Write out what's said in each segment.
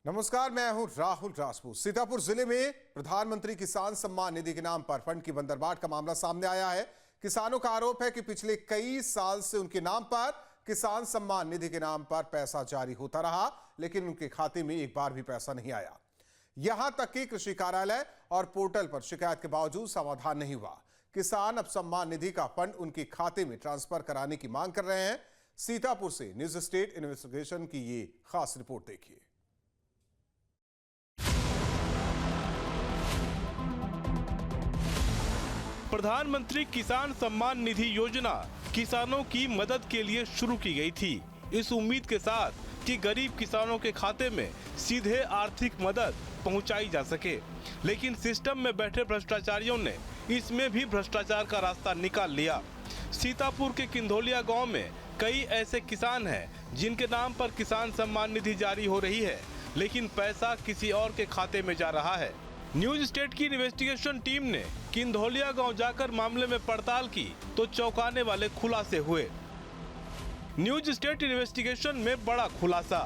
नमस्कार, मैं हूं राहुल राजपूत। सीतापुर जिले में प्रधानमंत्री किसान सम्मान निधि के नाम पर फंड की बंदरबाट का मामला सामने आया है। किसानों का आरोप है कि पिछले कई साल से उनके नाम पर किसान सम्मान निधि के नाम पर पैसा जारी होता रहा, लेकिन उनके खाते में एक बार भी पैसा नहीं आया। यहां तक कि कृषि कार्यालय और पोर्टल पर शिकायत के बावजूद समाधान नहीं हुआ। किसान अब सम्मान निधि का फंड उनके खाते में ट्रांसफर कराने की मांग कर रहे हैं। सीतापुर से न्यूज स्टेट इन्वेस्टिगेशन की ये खास रिपोर्ट देखिए। प्रधानमंत्री किसान सम्मान निधि योजना किसानों की मदद के लिए शुरू की गई थी, इस उम्मीद के साथ कि गरीब किसानों के खाते में सीधे आर्थिक मदद पहुंचाई जा सके। लेकिन सिस्टम में बैठे भ्रष्टाचारियों ने इसमें भी भ्रष्टाचार का रास्ता निकाल लिया। सीतापुर के किंधोलिया गांव में कई ऐसे किसान हैं जिनके नाम पर किसान सम्मान निधि जारी हो रही है, लेकिन पैसा किसी और के खाते में जा रहा है। न्यूज स्टेट की इन्वेस्टिगेशन टीम ने किंधोलिया गांव जाकर मामले में पड़ताल की तो चौंकाने वाले खुलासे हुए। न्यूज स्टेट इन्वेस्टिगेशन में बड़ा खुलासा,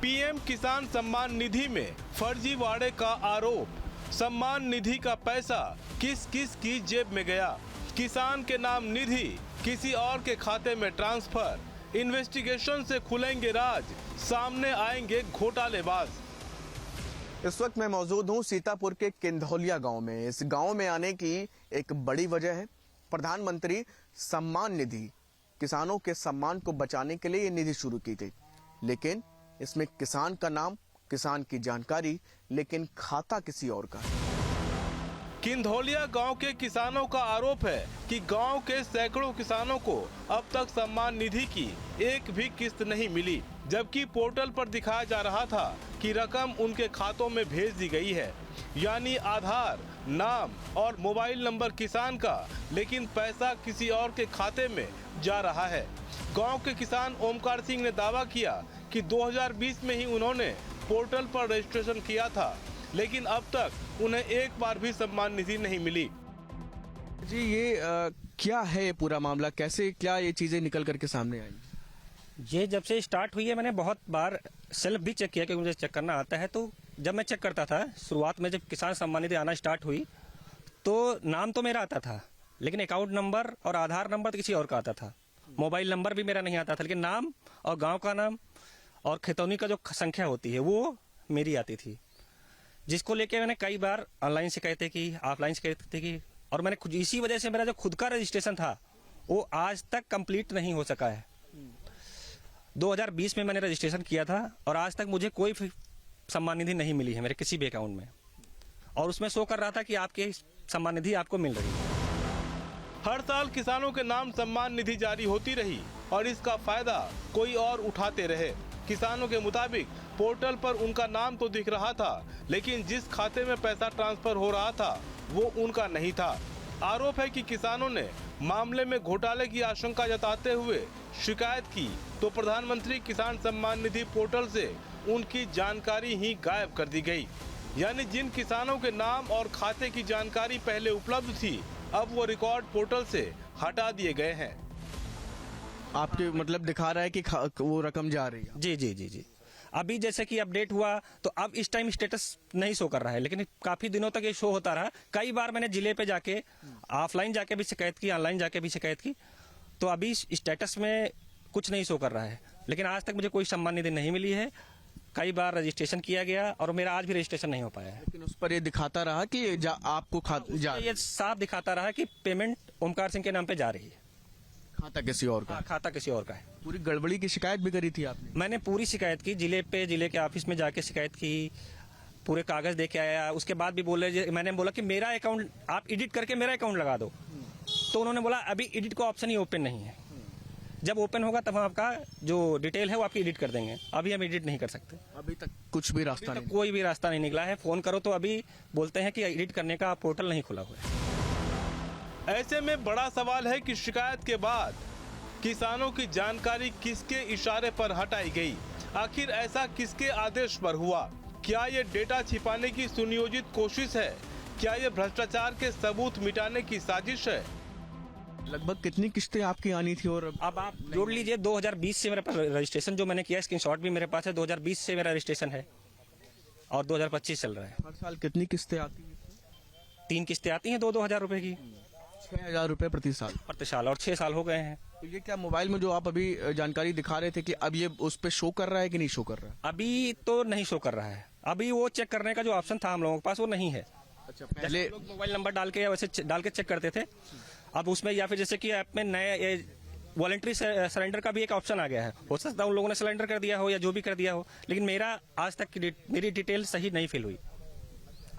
पीएम किसान सम्मान निधि में फर्जीवाड़े का आरोप। सम्मान निधि का पैसा किस किस की जेब में गया, किसान के नाम निधि किसी और के खाते में ट्रांसफर। इन्वेस्टिगेशन से खुलेंगे राज, सामने आएंगे घोटालेबाज। इस वक्त मैं मौजूद हूं सीतापुर के किंधोलिया गांव में। इस गांव में आने की एक बड़ी वजह है प्रधानमंत्री सम्मान निधि। किसानों के सम्मान को बचाने के लिए ये निधि शुरू की गई, लेकिन इसमें किसान का नाम, किसान की जानकारी, लेकिन खाता किसी और का है। किंधोलिया गांव के किसानों का आरोप है कि गांव के सैकड़ों किसानों को अब तक सम्मान निधि की एक भी किस्त नहीं मिली, जबकि पोर्टल पर दिखाया जा रहा था कि रकम उनके खातों में भेज दी गई है, यानी आधार, नाम और मोबाइल नंबर किसान का, लेकिन पैसा किसी और के खाते में जा रहा है। गांव के किसान ओमकार सिंह ने दावा किया कि 2020 में ही उन्होंने पोर्टल पर रजिस्ट्रेशन किया था, लेकिन अब तक उन्हें एक बार भी सम्मान निधि नहीं मिली। जी, ये क्या है ये पूरा मामला? कैसे क्या ये चीजें निकल करके सामने आई? ये जब से स्टार्ट हुई है मैंने बहुत बार सेल्फ भी चेक किया, क्योंकि मुझे चेक करना आता है। तो जब मैं चेक करता था शुरुआत में, जब किसान सम्मान निधि आना स्टार्ट हुई, तो नाम तो मेरा आता था, लेकिन अकाउंट नंबर और आधार नंबर तो किसी और का आता था। मोबाइल नंबर भी मेरा नहीं आता था, लेकिन नाम और गांव का नाम और खेतौनी का जो संख्या होती है वो मेरी आती थी, जिसको लेके मैंने कई बार ऑनलाइन शिकायतें की, ऑफलाइन शिकायतें की, और मैंने खुद इसी वजह से मेरा जो खुद का रजिस्ट्रेशन था वो आज तक कंप्लीट नहीं हो सका है। 2020 में मैंने रजिस्ट्रेशन किया था और आज तक मुझे कोई सम्मान निधि नहीं मिली है मेरे किसी भी अकाउंट में, और उसमें शो कर रहा था कि आपके सम्मान निधि आपको मिल रही है। हर साल किसानों के नाम सम्मान निधि जारी होती रही और इसका फायदा कोई और उठाते रहे। किसानों के मुताबिक पोर्टल पर उनका नाम तो दिख रहा था, लेकिन जिस खाते में पैसा ट्रांसफर हो रहा था वो उनका नहीं था। आरोप है कि किसानों ने मामले में घोटाले की आशंका जताते हुए शिकायत की तो प्रधानमंत्री किसान सम्मान निधि पोर्टल से उनकी जानकारी ही गायब कर दी गई। यानी जिन किसानों के नाम और खाते की जानकारी पहले उपलब्ध थी, अब वो रिकॉर्ड पोर्टल से हटा दिए गए हैं। आपके मतलब दिखा रहा है कि वो रकम जा रही है? जी जी जी जी, अभी जैसे कि अपडेट हुआ तो अब इस टाइम स्टेटस नहीं शो कर रहा है, लेकिन काफी दिनों तक ये शो होता रहा। कई बार मैंने जिले पे जाके, ऑफलाइन जाके भी शिकायत की, ऑनलाइन जाके भी शिकायत की, तो अभी स्टेटस में कुछ नहीं शो कर रहा है। लेकिन आज तक मुझे कोई सम्मान निधि नहीं मिली है। कई बार रजिस्ट्रेशन किया गया और मेरा आज भी रजिस्ट्रेशन नहीं हो पाया है। लेकिन उस पर ये दिखाता रहा कि आपको ये साफ दिखाता रहा कि पेमेंट ओमकार सिंह के नाम पे जा रही है, खाता किसी और का। खाता किसी और का है। पूरी गड़बड़ी की शिकायत भी करी थी आपने? मैंने पूरी शिकायत की, जिले के ऑफिस में जाके शिकायत की, पूरे कागज दे के आया। उसके बाद भी मैंने बोला कि मेरा अकाउंट आप एडिट करके मेरा अकाउंट लगा दो, तो उन्होंने बोला अभी एडिट का ऑप्शन ही ओपन नहीं है, जब ओपन होगा तब हम आपका जो डिटेल है वो आपकी एडिट कर देंगे। अभी हम एडिट नहीं कर सकते। अभी तक कुछ भी रास्ता नहीं? कोई भी रास्ता नहीं निकला है। फोन करो तो अभी बोलते हैं कि एडिट करने का पोर्टल नहीं खुला हुआ है। ऐसे में बड़ा सवाल है कि शिकायत के बाद किसानों की जानकारी किसके इशारे पर हटाई गई? आखिर ऐसा किसके आदेश पर हुआ? क्या ये डेटा छिपाने की सुनियोजित कोशिश है? क्या ये भ्रष्टाचार के सबूत मिटाने की साजिश है? लगभग कितनी किस्तें आपकी आनी थी? और अब आप जोड़ लीजिए, 2020 से मेरे पास रजिस्ट्रेशन जो मैंने किया, स्क्रीनशॉट भी मेरे पास है, 2020 से मेरा रजिस्ट्रेशन है। और 2025 चल रहा है। हर साल कितनी किस्तें आती हैं? 3 किस्तें आती हैं 2-2 हज़ार रुपए की 6,000 रुपये प्रति साल। प्रति साल, और 6 साल हो गए हैं। तो ये क्या मोबाइल में जो आप अभी जानकारी दिखा रहे थे कि अब ये उस पे शो कर रहा है कि नहीं शो कर रहा है? अभी तो नहीं शो कर रहा है। अभी वो चेक करने का जो ऑप्शन था हम लोगों के पास वो नहीं है। अच्छा, पहले लोग मोबाइल नंबर डाल के या वैसे डाल के चेक करते थे। अब उसमें या फिर जैसे कि ऐप में नए वॉलंटरी सरेंडर का भी एक ऑप्शन आ गया है। हो सकता है उन लोगों ने सरेंडर कर दिया हो या जो भी कर दिया हो, लेकिन मेरा आज तक की मेरी डिटेल सही नहीं फिल हुई।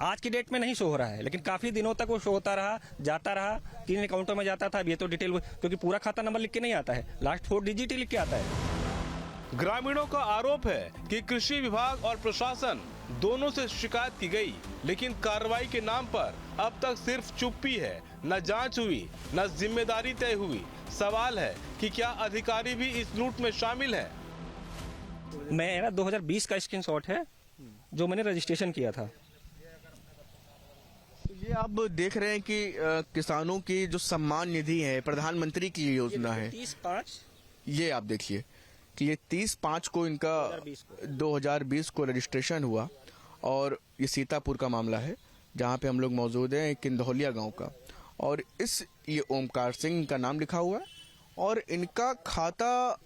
आज की डेट में नहीं शो हो रहा है, लेकिन काफी दिनों तक वो शो होता रहा, जाता रहा, 3 अकाउंटों में जाता था। अब ये तो डिटेल, क्योंकि पूरा खाता नंबर लिख के नहीं आता है, लास्ट 4 डिजिट ही लिख के आता है। ग्रामीणों का आरोप है कि कृषि विभाग और प्रशासन दोनों से शिकायत की गई, लेकिन कार्रवाई के नाम पर अब तक सिर्फ चुप्पी है। न जांच हुई, न जिम्मेदारी तय हुई। सवाल है कि क्या अधिकारी भी इस लूट में शामिल है? मेरा 2020 का स्क्रीनशॉट है जो मैंने रजिस्ट्रेशन किया था। ये आप देख रहे हैं कि किसानों की जो सम्मान निधि है, प्रधानमंत्री की योजना है, 30/5 ये आप देखिए कि ये 30/5 को इनका 2020 को रजिस्ट्रेशन हुआ। और ये सीतापुर का मामला है जहाँ पे हम लोग मौजूद हैं, किंदौलिया गांव का। और ये ओमकार सिंह का नाम लिखा हुआ है और इनका खाता,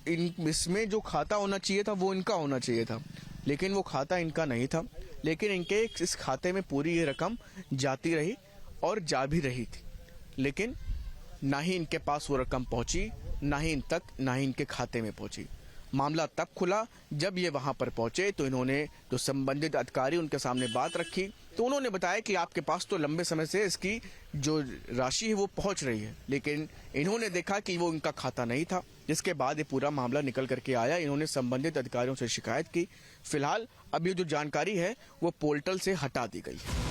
इसमें जो खाता होना चाहिए था वो इनका होना चाहिए था, लेकिन वो खाता इनका नहीं था। लेकिन इनके इस खाते में पूरी ये रकम जाती रही और जा भी रही थी, लेकिन ना ही इनके पास वो रकम पहुंची, ना ही इनके खाते में पहुंची। मामला तब खुला जब ये वहां पर पहुंचे तो इन्होंने जो संबंधित अधिकारी उनके सामने बात रखी, तो उन्होंने बताया कि आपके पास तो लंबे समय से इसकी जो राशि है वो पहुंच रही है, लेकिन इन्होंने देखा कि वो इनका खाता नहीं था। जिसके बाद ये पूरा मामला निकल करके आया। इन्होंने संबंधित अधिकारियों से शिकायत की। फिलहाल अब ये जो जानकारी है वो पोर्टल से हटा दी गई है।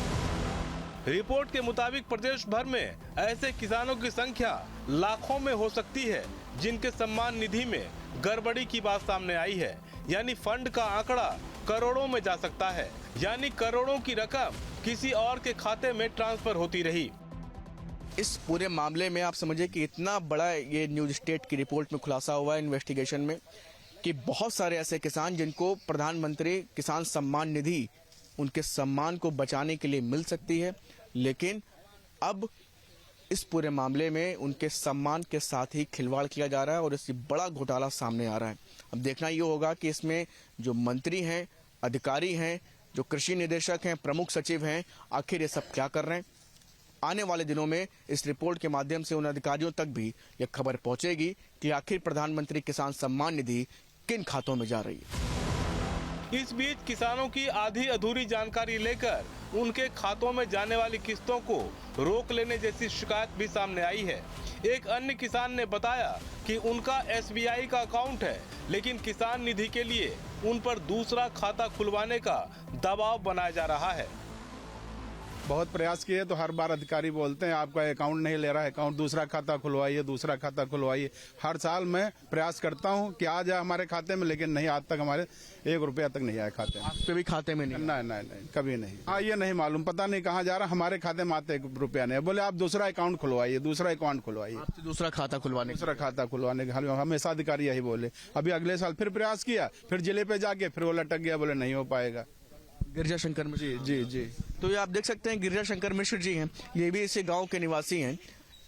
रिपोर्ट के मुताबिक प्रदेश भर में ऐसे किसानों की संख्या लाखों में हो सकती है जिनके सम्मान निधि में गड़बड़ी की बात सामने आई है। यानी फंड का आंकड़ा करोड़ों में जा सकता है, यानी करोड़ों की रकम किसी और के खाते में ट्रांसफर होती रही। इस पूरे मामले में आप समझिए कि इतना बड़ा ये न्यूज स्टेट की रिपोर्ट में खुलासा हुआ है इन्वेस्टिगेशन में कि बहुत सारे ऐसे किसान जिनको प्रधानमंत्री किसान सम्मान निधि उनके सम्मान को बचाने के लिए मिल सकती है, लेकिन अब इस पूरे मामले में उनके सम्मान के साथ ही खिलवाड़ किया जा रहा है और इससे बड़ा घोटाला सामने आ रहा है। अब देखना ये होगा कि इसमें जो मंत्री हैं, अधिकारी हैं, जो कृषि निदेशक हैं, प्रमुख सचिव हैं, आखिर ये सब क्या कर रहे हैं। आने वाले दिनों में इस रिपोर्ट के माध्यम से उन अधिकारियों तक भी यह खबर पहुंचेगी कि आखिर प्रधानमंत्री किसान सम्मान निधि किन खातों में जा रही है। इस बीच किसानों की आधी अधूरी जानकारी लेकर उनके खातों में जाने वाली किस्तों को रोक लेने जैसी शिकायत भी सामने आई है। एक अन्य किसान ने बताया कि उनका SBI का अकाउंट है, लेकिन किसान निधि के लिए उन पर दूसरा खाता खुलवाने का दबाव बनाया जा रहा है। बहुत प्रयास किए तो हर बार अधिकारी बोलते हैं आपका अकाउंट नहीं ले रहा है, अकाउंट दूसरा खाता खुलवाइए, दूसरा खाता खुलवाइए। हर साल मैं प्रयास करता हूं कि आ जाए हमारे खाते में, लेकिन नहीं, आज तक हमारे 1 रुपया तक नहीं आया खाते में। आपके भी खाते में नहीं? नहीं, कभी नहीं। हाँ, ये नहीं मालूम, पता नहीं कहाँ जा रहा, हमारे खाते में आते 1 रुपया नहीं। बोले आप दूसरा अकाउंट खुलवाइए, दूसरा अकाउंट खुलवाइए, आपसे दूसरा खाता खुलवाने के हमेशा अधिकारी यही बोले। अभी अगले साल फिर प्रयास किया, फिर जिले पे जाके फिर वो लटक गया, बोले नहीं हो पाएगा। गिरिजा शंकर मिश्र जी। तो ये आप देख सकते हैं गिरिजा शंकर मिश्र जी हैं, ये भी इसी गांव के निवासी हैं।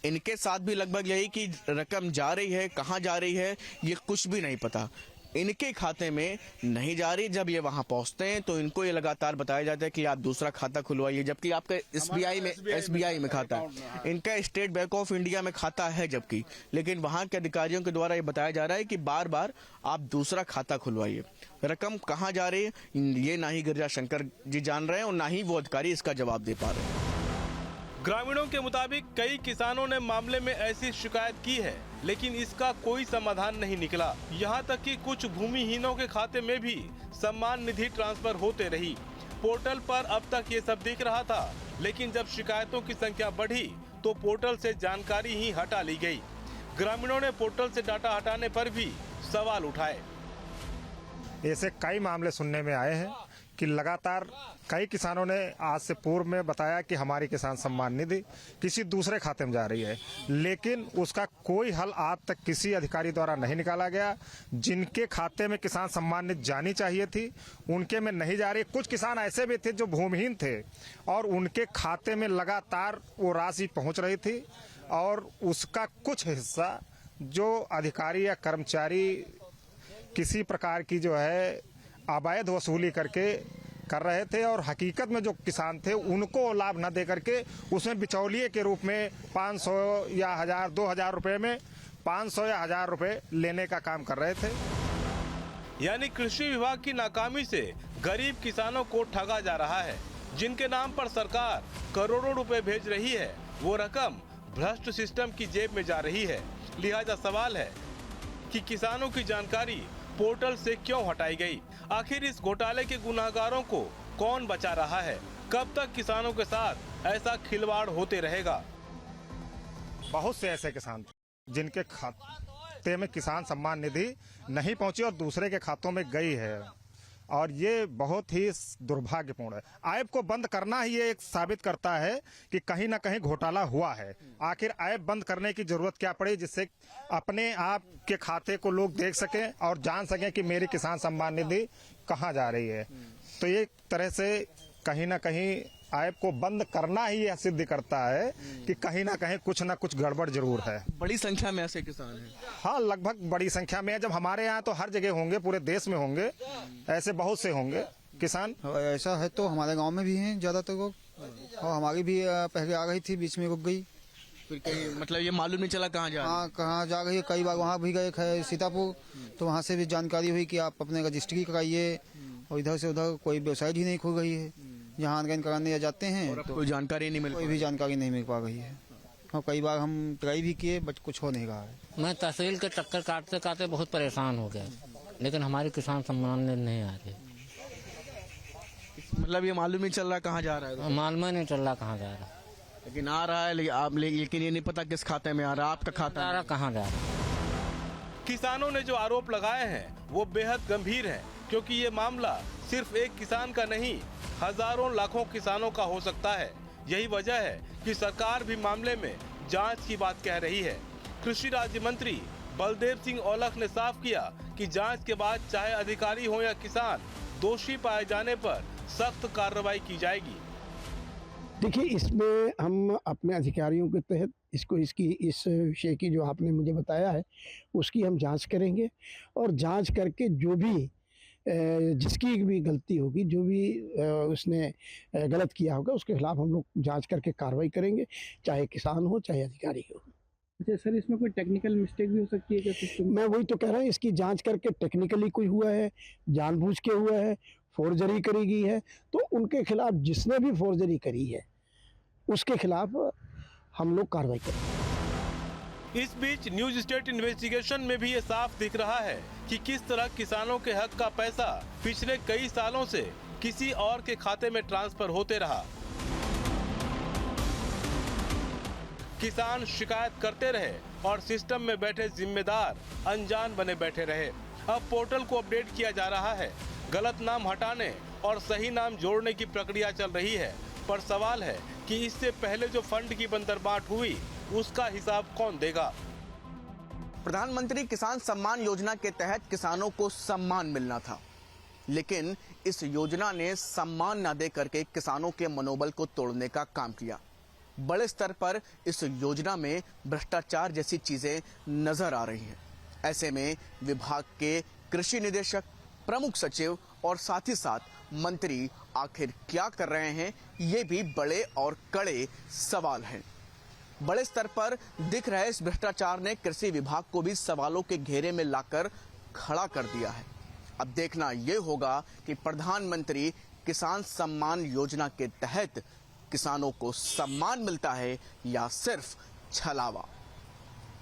इनके साथ भी लगभग यही कि रकम जा रही है, कहाँ जा रही है ये कुछ भी नहीं पता। इनके खाते में नहीं जा रही। जब ये वहां पहुंचते हैं तो इनको ये लगातार बताया जाता है कि आप दूसरा खाता खुलवाइए, जबकि आपका SBI में खाता है, इनका स्टेट बैंक ऑफ इंडिया में खाता है जबकि, लेकिन वहां के अधिकारियों के द्वारा ये बताया जा रहा है कि बार बार आप दूसरा खाता खुलवाइए। रकम कहाँ जा रही है ये ना ही गिरिजा शंकर जी जान रहे हैं और ना ही वो अधिकारी इसका जवाब दे पा रहे हैं। ग्रामीणों के मुताबिक कई किसानों ने मामले में ऐसी शिकायत की है, लेकिन इसका कोई समाधान नहीं निकला। यहाँ तक कि कुछ भूमिहीनों के खाते में भी सम्मान निधि ट्रांसफर होते रही। पोर्टल पर अब तक ये सब दिख रहा था, लेकिन जब शिकायतों की संख्या बढ़ी तो पोर्टल से जानकारी ही हटा ली गई। ग्रामीणों ने पोर्टल से डाटा हटाने पर भी सवाल उठाए। ऐसे कई मामले सुनने में आए हैं कि लगातार कई किसानों ने आज से पूर्व में बताया कि हमारी किसान सम्मान निधि किसी दूसरे खाते में जा रही है, लेकिन उसका कोई हल आज तक किसी अधिकारी द्वारा नहीं निकाला गया। जिनके खाते में किसान सम्मान निधि जानी चाहिए थी उनके में नहीं जा रही। कुछ किसान ऐसे भी थे जो भूमिहीन थे और उनके खाते में लगातार वो राशि पहुंच रही थी और उसका कुछ हिस्सा जो अधिकारी या कर्मचारी किसी प्रकार की जो है अवैध वसूली करके कर रहे थे और हकीकत में जो किसान थे उनको लाभ न दे करके उसमें बिचौलिए के रूप में 500 या 1000 2000 रुपए में 500 या 1000 रुपए लेने का काम कर रहे थे। यानी कृषि विभाग की नाकामी से गरीब किसानों को ठगा जा रहा है। जिनके नाम पर सरकार करोड़ों रुपए भेज रही है वो रकम भ्रष्ट सिस्टम की जेब में जा रही है। लिहाजा सवाल है कि किसानों की जानकारी पोर्टल से क्यों हटाई गई? आखिर इस घोटाले के गुनाहगारों को कौन बचा रहा है? कब तक किसानों के साथ ऐसा खिलवाड़ होते रहेगा? बहुत से ऐसे किसान थे जिनके खाते में किसान सम्मान निधि नहीं पहुंची और दूसरे के खातों में गई है और ये बहुत ही दुर्भाग्यपूर्ण है। ऐप को बंद करना ही ये एक साबित करता है कि कहीं ना कहीं घोटाला हुआ है। आखिर ऐप बंद करने की जरूरत क्या पड़ी जिससे अपने आप के खाते को लोग देख सकें और जान सकें कि मेरी किसान सम्मान निधि कहाँ जा रही है। तो ये तरह से कहीं ना कहीं ऐप को बंद करना ही यह सिद्ध करता है कि कहीं ना कुछ गड़बड़ जरूर है। बड़ी संख्या में ऐसे किसान हैं। हाँ, लगभग बड़ी संख्या में है। जब हमारे यहाँ तो हर जगह होंगे, पूरे देश में होंगे, ऐसे बहुत से होंगे किसान। ऐसा है तो हमारे गांव में भी हैं ज्यादातर लोग और हमारी भी पहले आ गई थी, बीच में रुक गई। फिर कहीं मतलब ये मालूम नहीं चला कहाँ जा रही है। हाँ, कहाँ जा रही है। कई बार वहाँ भी गए है सीतापुर, तो वहाँ से भी जानकारी हुई कि आप अपने रजिस्ट्री कराइए और इधर से उधर कोई वेबसाइट ही नहीं खुल रही है जहाँ ऑनलाइन कराने जाते हैं तो कोई जानकारी नहीं मिल कोई भी जानकारी नहीं मिल पा रही है। और कई बार हम ट्राई भी किए बट कुछ हो नहीं रहा है। मैं तहसील के चक्कर काटते काटते बहुत परेशान हो गया, लेकिन हमारी किसान सम्मान निधि नहीं आ रही। मतलब ये मालूम नहीं चल रहा कहाँ जा रहा है। मालूम नहीं चल रहा कहाँ जा रहा, लेकिन आ रहा है। लेकिन ये नहीं पता किस खाते में आ रहा है। आपका खाता रहा कहाँ जा रहा। किसानों ने जो आरोप लगाए हैं वो बेहद गंभीर है, क्योंकि ये मामला सिर्फ एक किसान का नहीं, हजारों लाखों किसानों का हो सकता है। यही वजह है कि सरकार भी मामले में जांच की बात कह रही है। कृषि राज्य मंत्री बलदेव सिंह औलख ने साफ किया कि जांच के बाद चाहे अधिकारी हो या किसान, दोषी पाए जाने पर सख्त कार्रवाई की जाएगी। देखिए, इसमें हम अपने अधिकारियों के तहत इस विषय की जो आपने मुझे बताया है उसकी हम जांच करेंगे और जांच करके जो भी जिसकी भी गलती होगी, जो भी उसने गलत किया होगा उसके खिलाफ हम लोग जांच करके कार्रवाई करेंगे, चाहे किसान हो चाहे अधिकारी हो। अच्छा सर, इसमें कोई टेक्निकल मिस्टेक भी हो सकती है क्या सिस्टम? मैं वही तो कह रहा हूँ, इसकी जांच करके टेक्निकली कोई हुआ है, जानबूझ के हुआ है, फोर्जरी करी गई है, तो उनके खिलाफ जिसने भी फोर्जरी करी है उसके खिलाफ हम लोग कार्रवाई करेंगे। इस बीच न्यूज स्टेट इन्वेस्टिगेशन में भी ये साफ दिख रहा है कि किस तरह किसानों के हक का पैसा पिछले कई सालों से किसी और के खाते में ट्रांसफर होते रहा। किसान शिकायत करते रहे और सिस्टम में बैठे जिम्मेदार अनजान बने बैठे रहे। अब पोर्टल को अपडेट किया जा रहा है, गलत नाम हटाने और सही नाम जोड़ने की प्रक्रिया चल रही है, पर सवाल है कि इससे पहले जो फंड की बंदरबाट हुई उसका हिसाब कौन देगा। प्रधानमंत्री किसान सम्मान योजना के तहत किसानों को सम्मान मिलना था, लेकिन इस योजना ने सम्मान न दे करके किसानों के मनोबल को तोड़ने का काम किया। बड़े स्तर पर इस योजना में भ्रष्टाचार जैसी चीजें नजर आ रही हैं। ऐसे में विभाग के कृषि निदेशक, प्रमुख सचिव और साथ ही साथ मंत्री आखिर क्या कर रहे हैं, ये भी बड़े और कड़े सवाल हैं। बड़े स्तर पर दिख रहे इस भ्रष्टाचार ने कृषि विभाग को भी सवालों के घेरे में लाकर खड़ा कर दिया है। अब देखना यह होगा कि प्रधानमंत्री किसान सम्मान योजना के तहत किसानों को सम्मान मिलता है या सिर्फ छलावा।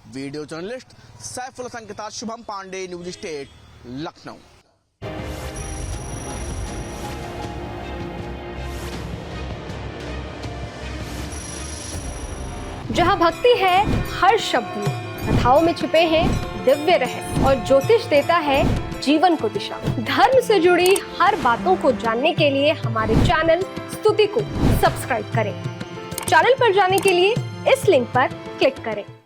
वीडियो जर्नलिस्ट सैफुल हसन के साथ शुभम पांडे, न्यूज स्टेट, लखनऊ। जहाँ भक्ति है हर शब्द में, कथाओं में छुपे हैं दिव्य रहस्य और ज्योतिष देता है जीवन को दिशा। धर्म से जुड़ी हर बातों को जानने के लिए हमारे चैनल स्तुति को सब्सक्राइब करें। चैनल पर जाने के लिए इस लिंक पर क्लिक करें।